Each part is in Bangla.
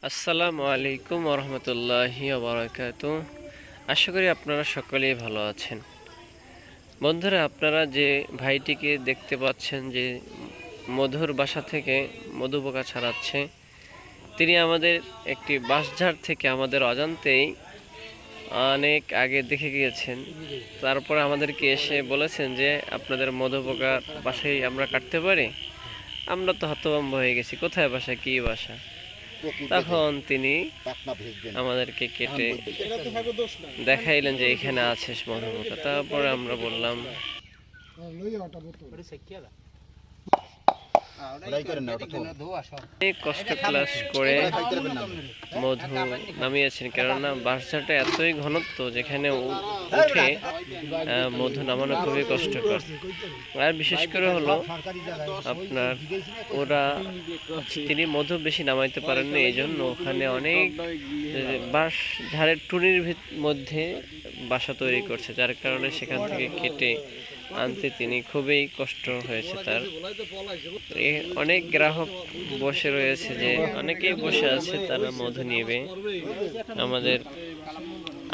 আসসালামু আলাইকুম ওরহমতুল্লাহি ওবারাকাতুহু। আশা করি আপনারা সকলেই ভালো আছেন। বন্ধুরা, আপনারা যে ভাইটিকে দেখতে পাচ্ছেন যে মধুর বাসা থেকে মধু পোকা ছাড়াচ্ছে, তিনি আমাদের একটি বাঁশঝাড় থেকে আমাদের অজান্তেই অনেক আগে দেখে গিয়েছেন। তারপর আমাদেরকে এসে বলেছেন যে আপনাদের মধু পোকার বাসায় আমরা কাটতে পারি। আমরা তো হতভম্ব হয়ে গেছি, কোথায় বাসা, কী বাসা। তখন তিনি আমাদেরকে কেটে দেখাইলেন যে এখানে আছে মধুমোকা। তারপরে আমরা বললাম অনেক কষ্ট ক্লাস করে মধু নামিয়েছেন, কেননা বাঁশঝাড়টা এতই ঘনত্ব যেখানে উঠে মধু নামানো খুবই কষ্টকর। আর বিশেষ করে হলো আপনার তিনি মধু বেশি নামাইতে পারেননি, এই জন্য ওখানে অনেক বাঁশ ঝাড়ের টুনির মধ্যে বাসা তৈরি করছে, যার কারণে সেখান থেকে কেটে আনতে তিনি খুবই কষ্ট হয়েছে তার। অনেক গ্রাহক বসে রয়েছে, যে অনেকেই বসে আছে তারা মধু নিবে। আমাদের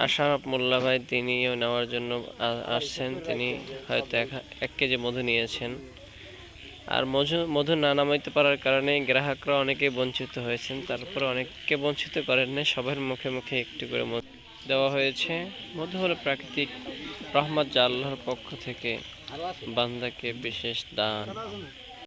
আশরাফ মোল্লা ভাই তিনিও নেওয়ার জন্য আসছেন, তিনি হয়তো 1 কেজি মধু নিয়েছেন। আর মধু না নামাইতে পারার কারণে গ্রাহকরা অনেকেই বঞ্চিত হয়েছেন। তারপরে অনেককে বঞ্চিত করেন না, সবার মুখে মুখে একটু করে মধু দেওয়া হয়েছে। মধু হলো প্রাকৃতিক রহমত, যা আল্লাহর পক্ষ থেকে বান্দাকে বিশেষ দান।